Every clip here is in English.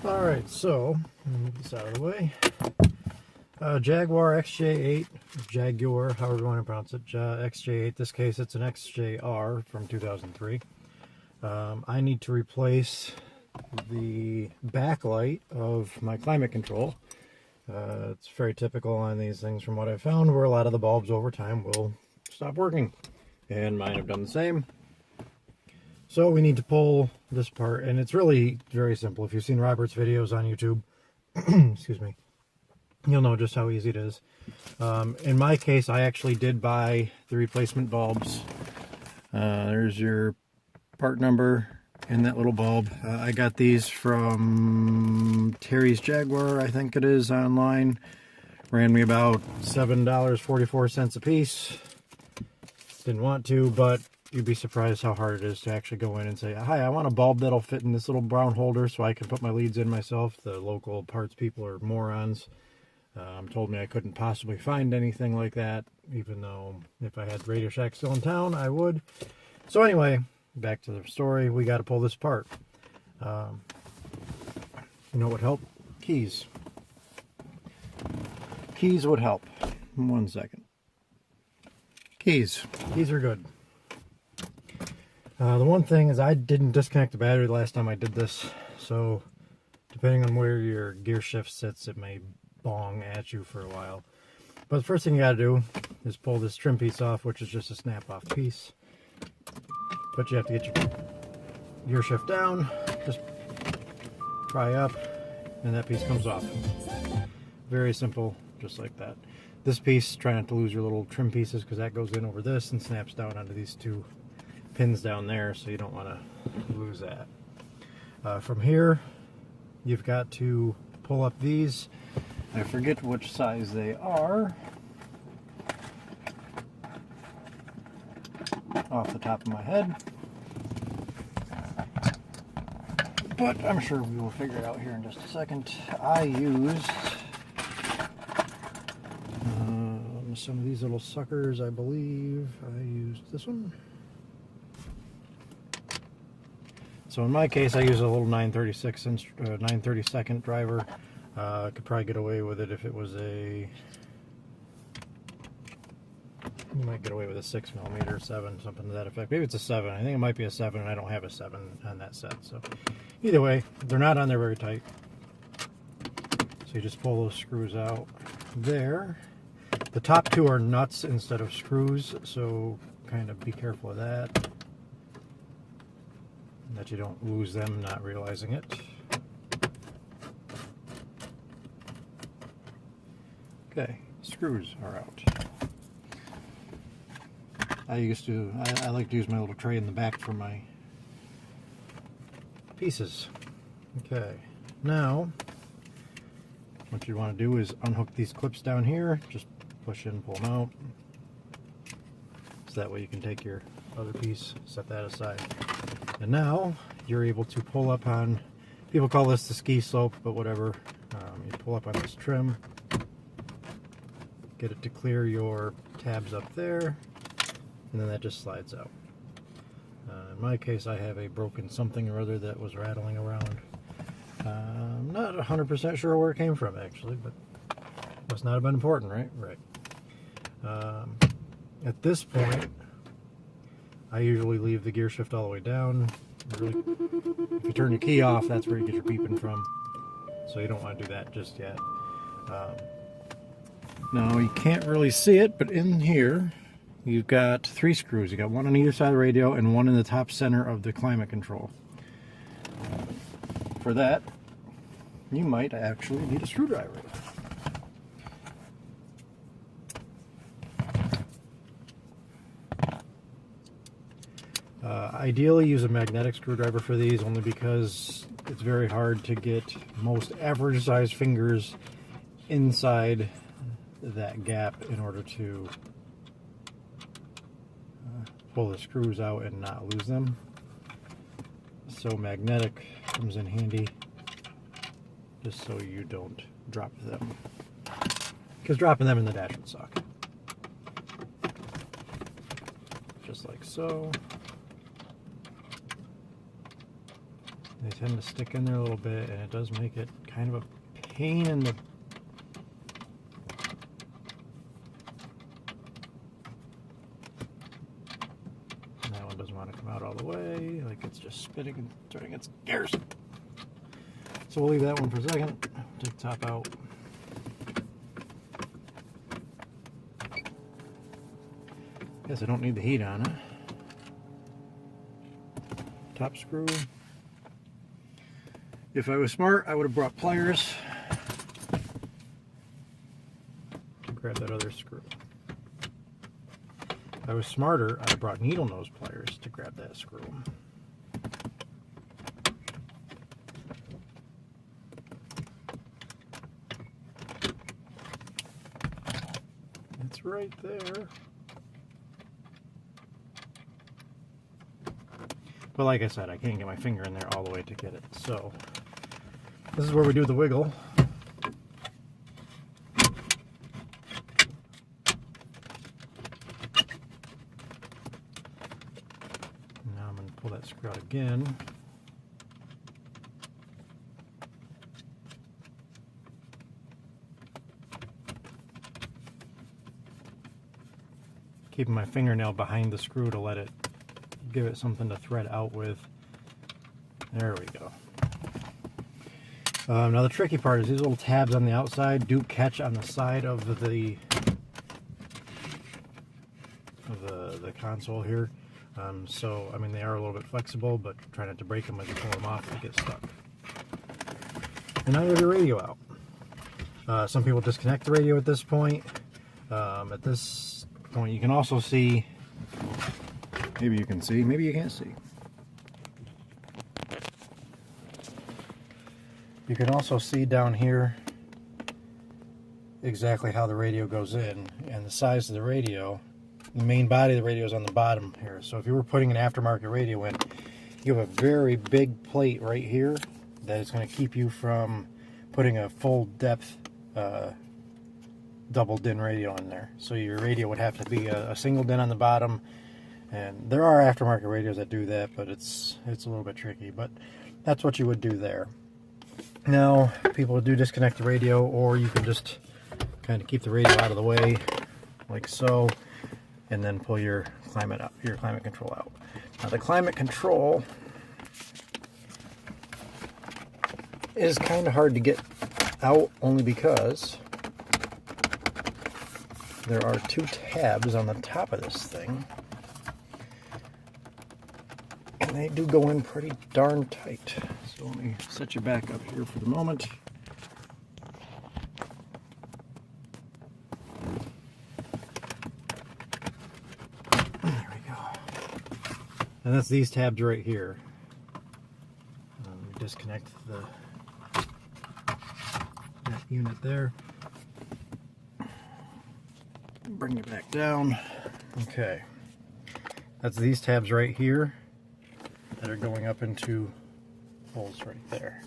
Alright, so, move this out of the way. Jaguar XJ8, Jaguar, however you want to pronounce it, XJ8, this case it's an XJR from 2003. I need to replace the backlight of my climate control. It's very typical on these things from what I've found, where a lot of the bulbs over time will stop working. And mine have done the same. So we need to pull this part, and it's really very simple. If you've seen Robert's videos on YouTube, excuse me, you'll know just how easy it is. In my case, I actually did buy the replacement bulbs. There's your part number and that little bulb. I got these from Terry's Jaguar, I think it is, online. Ran me about $7.44 a piece. Didn't want to, but you'd be surprised how hard it is to actually go in and say, hi, I want a bulb that'll fit in this little brown holder so I can put my leads in myself. The local parts people are morons. Told me I couldn't possibly find anything like that, even though if I had Radio Shack still in town, I would. So anyway, back to the story. We got to pull this apart. You know what would help? Keys. Keys would help. 1 second. Keys. Keys are good. The one thing is I didn't disconnect the battery the last time I did this, so depending on where your gear shift sits, it may bong at you for a while. But the first thing you gotta do is pull this trim piece off, which is just a snap-off piece. But you have to get your gear shift down, just pry up, and that piece comes off. Very simple, just like that. This piece, try not to lose your little trim pieces, because that goes in over this and snaps down onto these two pins down there, so you don't want to lose that. From here, you've got to pull up these. I forget which size they are off the top of my head, but I'm sure we will figure it out here in just a second. I used some of these little suckers. I believe I used this one. So in my case, I use a little 9/32 driver. I could probably get away with it if it was you might get away with a 6mm, 7, something to that effect. Maybe it's a 7. I think it might be a 7, and I don't have a 7 on that set. So either way, they're not on there very tight. So you just pull those screws out there. The top two are nuts instead of screws, so kind of be careful of that. That you don't lose them not realizing it. Okay, screws are out. I like to use my little tray in the back for my pieces. Okay, now what you want to do is unhook these clips down here, just push in, pull them out. So that way you can take your other piece, set that aside. And now you're able to pull up on, people call this the ski slope, but whatever. You pull up on this trim, get it to clear your tabs up there, and then that just slides out. In my case, I have a broken something or other that was rattling around. I'm not 100% sure where it came from, actually, but must not have been important, right? Right. At this point, I usually leave the gear shift all the way down. Really, if you turn your key off, that's where you get your beeping from. So you don't want to do that just yet. Now you can't really see it, but in here you've got 3 screws. You got one on either side of the radio and one in the top center of the climate control. For that, you might actually need a screwdriver. Ideally, use a magnetic screwdriver for these, only because it's very hard to get most average sized fingers inside that gap in order to pull the screws out and not lose them. So magnetic comes in handy, just so you don't drop them, because dropping them in the dash would suck. Just like so. They tend to stick in there a little bit, and it does make it kind of a pain in the... And that one doesn't want to come out all the way, like it's just spinning and turning its gears. So we'll leave that one for a second. Take the top out. Guess I don't need the heat on it. Top screw. If I was smart, I would have brought pliers to grab that other screw. If I was smarter, I'd have brought needle nose pliers to grab that screw. It's right there. But like I said, I can't get my finger in there all the way to get it. So this is where we do the wiggle. Now I'm going to pull that screw out again. Keeping my fingernail behind the screw to let it give it something to thread out with. There we go. Now the tricky part is these little tabs on the outside do catch on the side of the console here. So I mean they are a little bit flexible, but try not to break them as you pull them off and get stuck. And now you have your radio out. Some people disconnect the radio at this point. At this point you can also see, maybe you can see, maybe you can't see. You can also see down here exactly how the radio goes in and the size of the radio. The main body of the radio is on the bottom here. So if you were putting an aftermarket radio in, you have a very big plate right here that is going to keep you from putting a full depth double DIN radio in there. So your radio would have to be a single DIN on the bottom. And there are aftermarket radios that do that, but it's a little bit tricky. But that's what you would do there. Now, people do disconnect the radio, or you can just kind of keep the radio out of the way, like so, and then pull your climate control out. Now, the climate control is kind of hard to get out, only because there are two tabs on the top of this thing. And they do go in pretty darn tight. So let me set you back up here for the moment. There we go. And that's these tabs right here. Disconnect that unit there. Bring it back down. Okay. That's these tabs right here that are going up into holes right there.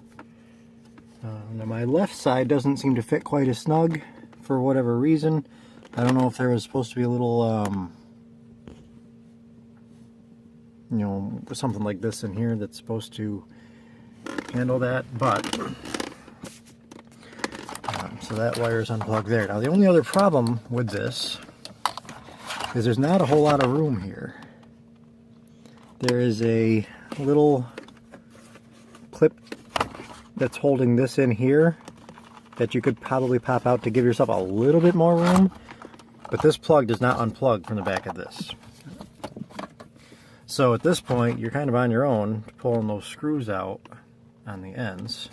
Now my left side doesn't seem to fit quite as snug for whatever reason. I don't know if there was supposed to be a little, you know, something like this in here that's supposed to handle that, but so that wire is unplugged there. Now the only other problem with this is there's not a whole lot of room here. There is a little clip that's holding this in here that you could probably pop out to give yourself a little bit more room, but this plug does not unplug from the back of this. So at this point you're kind of on your own pulling those screws out on the ends,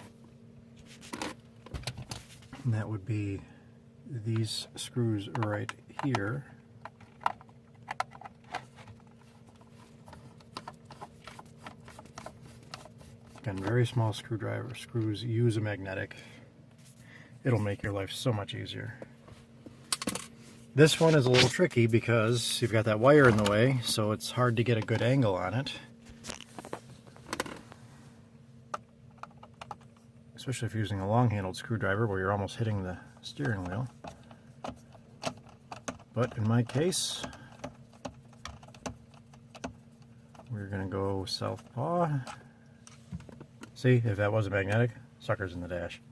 and that would be these screws right here. Again, very small screwdriver screws. Use a magnetic. It'll make your life so much easier. This one is a little tricky because you've got that wire in the way, so it's hard to get a good angle on it. Especially if you're using a long-handled screwdriver where you're almost hitting the steering wheel. But in my case, we're going to go southpaw. See, if that wasn't magnetic, sucker's in the dash.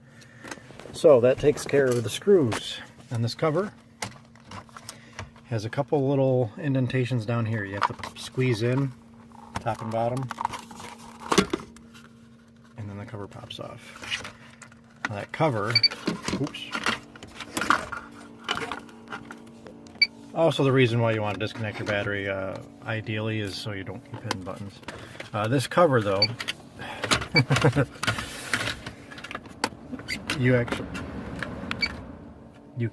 So that takes care of the screws. And this cover has a couple little indentations down here. You have to squeeze in, top and bottom, and then the cover pops off. Now that cover, oops. Also, the reason why you want to disconnect your battery, ideally, is so you don't keep hitting buttons. This cover, though, you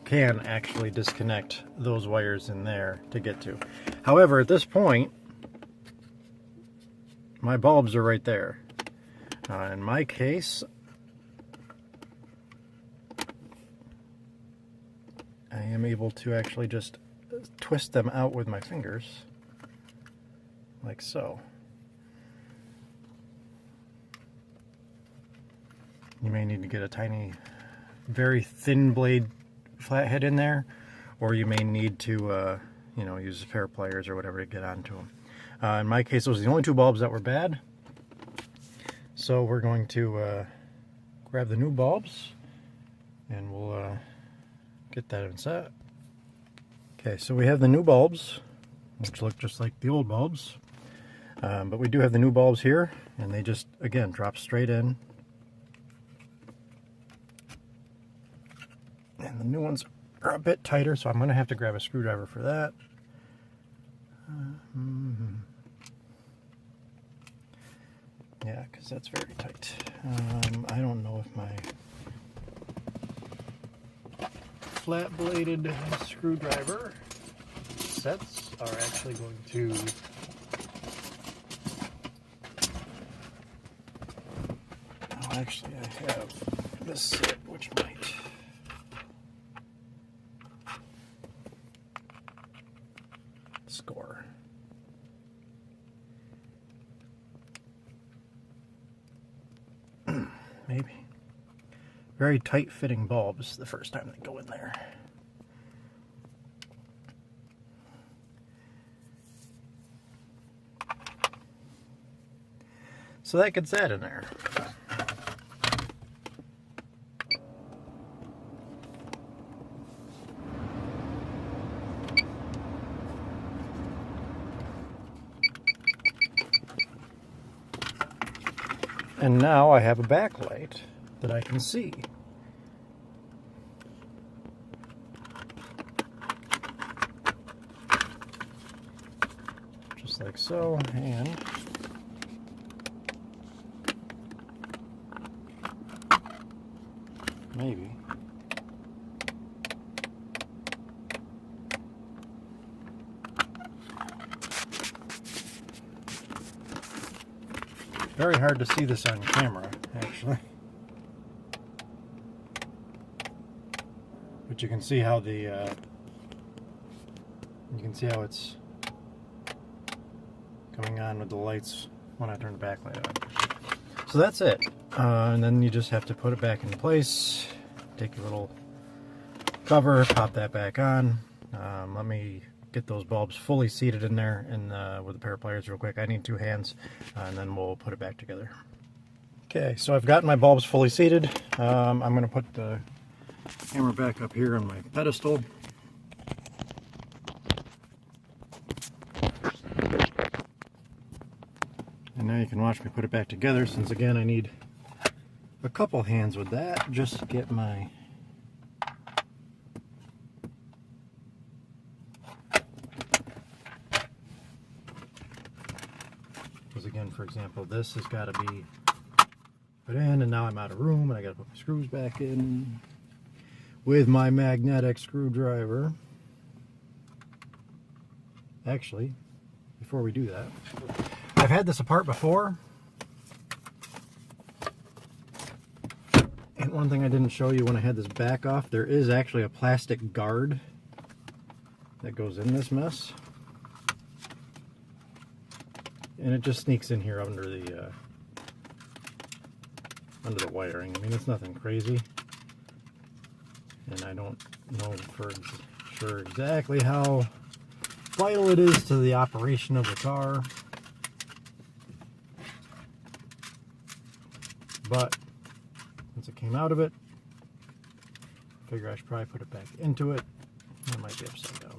can actually disconnect those wires in there to get to. However, at this point, my bulbs are right there. In my case, I am able to actually just twist them out with my fingers, like so. You may need to get a tiny, very thin blade flathead in there, or you may need to, you know, use a pair of pliers or whatever to get onto them. In my case, those are the only two bulbs that were bad, so we're going to grab the new bulbs, and we'll get that in set. Okay, so we have the new bulbs, which look just like the old bulbs, but we do have the new bulbs here, and they just, again, drop straight in. And the new ones are a bit tighter, so I'm going to have to grab a screwdriver for that. Yeah, because that's very tight. I don't know if my flat-bladed screwdriver sets are actually going to actually I have this set which might score. Maybe. Very tight fitting bulbs the first time they go in there. So that gets that in there. And now I have a backlight that I can see. Just like so, and maybe. Very hard to see this on camera, actually. But you can see how the you can see how it's coming on with the lights when I turn the backlight on. So that's it. And then you just have to put it back in place. Take your little cover, pop that back on. Let me get those bulbs fully seated in there and with a pair of pliers real quick. I need two hands, and then we'll put it back together. Okay, so I've gotten my bulbs fully seated. I'm going to put the camera back up here on my pedestal. And now you can watch me put it back together, since again I need a couple hands with that just to get my again, for example, this has got to be put in, and now I'm out of room and I got to put my screws back in with my magnetic screwdriver. Actually, before we do that, I've had this apart before, and one thing I didn't show you when I had this back off, there is actually a plastic guard that goes in this mess. And it just sneaks in here under the wiring. I mean, it's nothing crazy, and I don't know for sure exactly how vital it is to the operation of the car. but once it came out of it, I figure I should probably put it back into it. It might be upside down.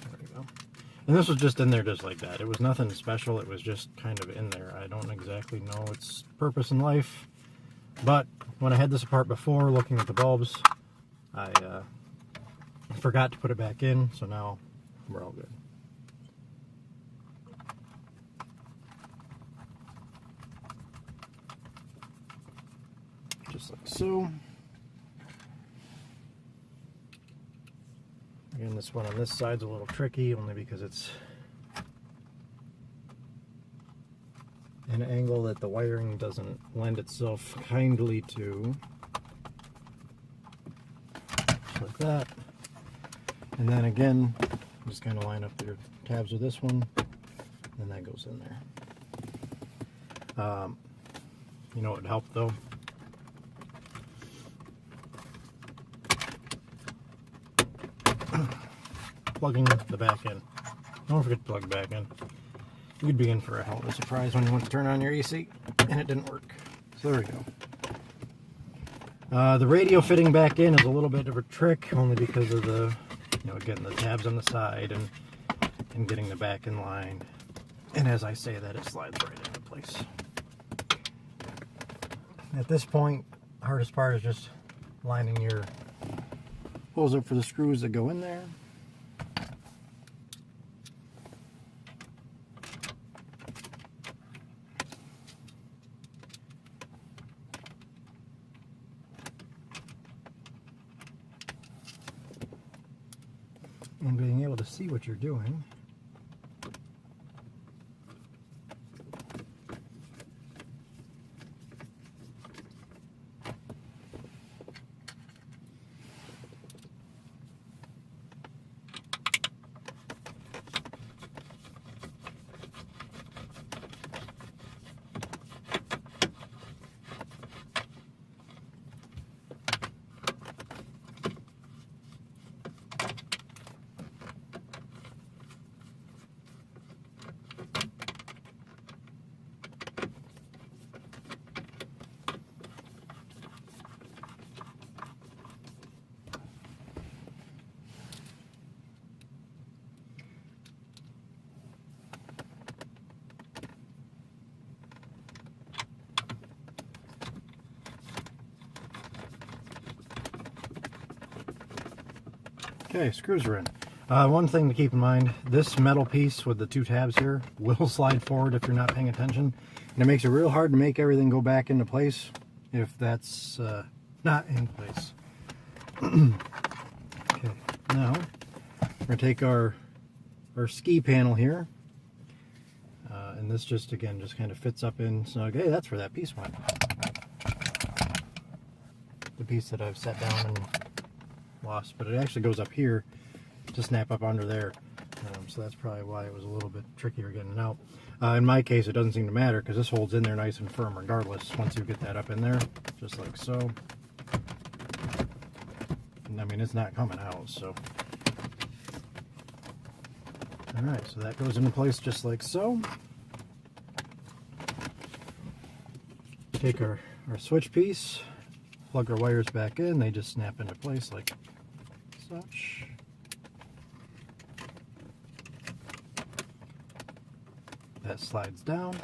There we go. And this was just in there just like that. It was nothing special. It was just kind of in there. I don't exactly know its purpose in life. But when I had this apart before, looking at the bulbs, I forgot to put it back in. So now we're all good. Just like so. Again, this one on this side's a little tricky, only because it's an angle that the wiring doesn't lend itself kindly to. Just like that. And then again, just kind of line up your tabs with this one, and that goes in there. You know what would help though? Plugging the back in. Don't forget to plug the back in. You'd be in for a hell of a surprise when you went to turn on your AC and it didn't work. So there we go. The radio fitting back in is a little bit of a trick, only because of the, getting the tabs on the side and getting the back in line. And as I say that, it slides right into place. At this point, the hardest part is just lining your holes up for the screws that go in there. And being able to see what you're doing. Okay, screws are in. One thing to keep in mind, this metal piece with the two tabs here will slide forward if you're not paying attention. And it makes it real hard to make everything go back into place if that's not in place. Okay, now we're going to take our ski panel here. And this just kind of fits up in snug. Hey, that's where that piece went. The piece that I've set down and lost, but it actually goes up here to snap up under there, so that's probably why it was a little bit trickier getting it out. In my case, it doesn't seem to matter because this holds in there nice and firm regardless once you get that up in there, just like so. And, I mean, it's not coming out, so. Alright, so that goes into place just like so. Take our switch piece, plug our wires back in, they just snap into place like such. That slides down.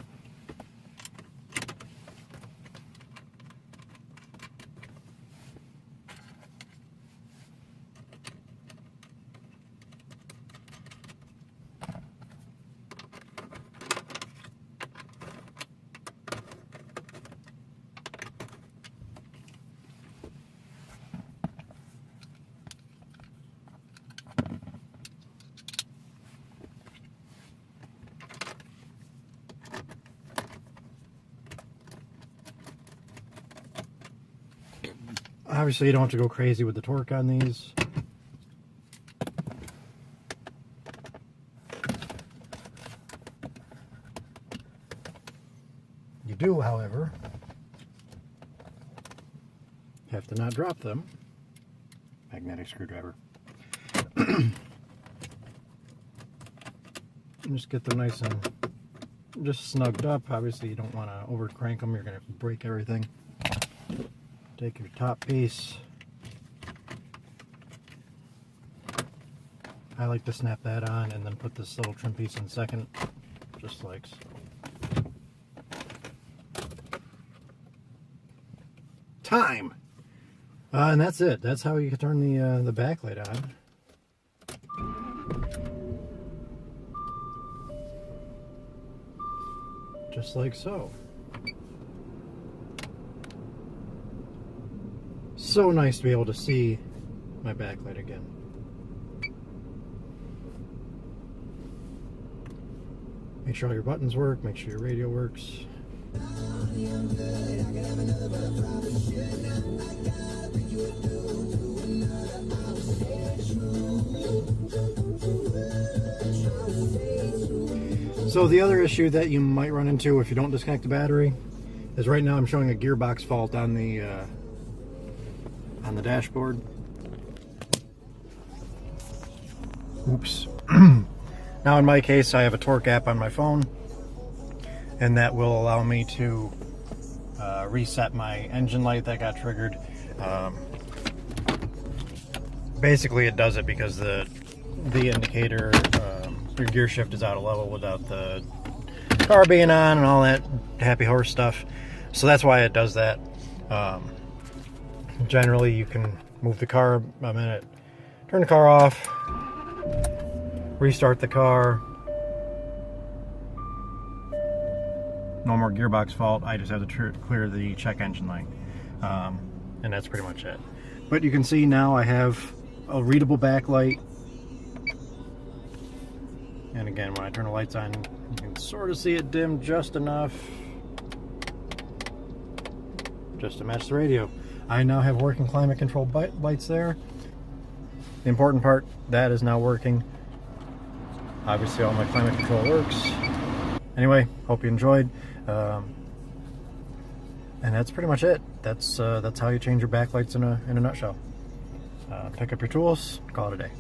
Obviously, you don't have to go crazy with the torque on these. You do, however, have to not drop them. Magnetic screwdriver. And just get them nice and just snugged up. Obviously you don't want to over crank them, you're going to break everything. Take your top piece. I like to snap that on and then put this little trim piece in second, just like so. Time! And that's it. That's how you can turn the backlight on. Just like so. So nice to be able to see my backlight again. Make sure all your buttons work, make sure your radio works. So the other issue that you might run into if you don't disconnect the battery is right now I'm showing a gearbox fault on the dashboard. Oops. Now in my case I have a torque app on my phone, and that will allow me to reset my engine light that got triggered. Basically it does it because the indicator, your gear shift is out of level without the car being on and all that happy horse stuff. So that's why it does that. Generally you can move the car a minute, turn the car off, restart the car. No more gearbox fault. I just have to clear the check engine light. And that's pretty much it. But you can see now I have a readable backlight. And again, when I turn the lights on, you can sort of see it dim just enough just to match the radio. I now have working climate control lights there. The important part, that is now working. Obviously all my climate control works. Anyway, hope you enjoyed. And that's pretty much it. That's how you change your backlights in a nutshell. Pick up your tools, call it a day.